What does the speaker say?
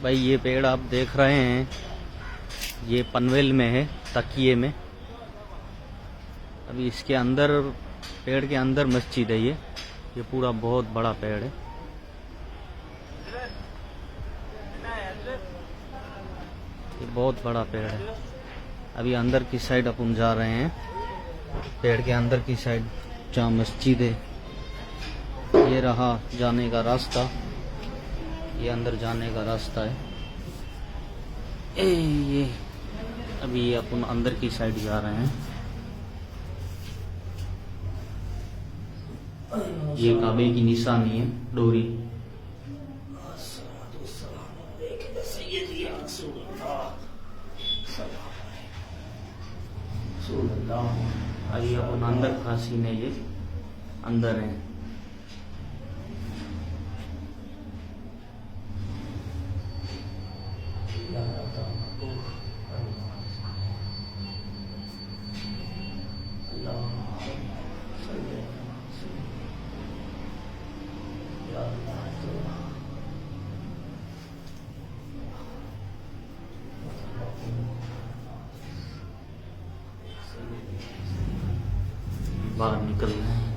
भाई ये पेड़ आप देख रहे हैं, ये पनवेल में है, तकिए में। अभी इसके अंदर, पेड़ के अंदर मस्जिद है। ये पूरा बहुत बड़ा पेड़ है। ये बहुत बड़ा पेड़ है। अभी अंदर की साइड अपन जा रहे हैं, पेड़ के अंदर की साइड जहाँ मस्जिद है। ये रहा जाने का रास्ता, ये अंदर जाने का रास्ता है। ये अभी अपन अंदर की साइड जा रहे हैं। ये काबे की निशानी है, डोरी। अभी अपन अंदर फांसी में, ये अंदर है। बाहर निकल रहे हैं।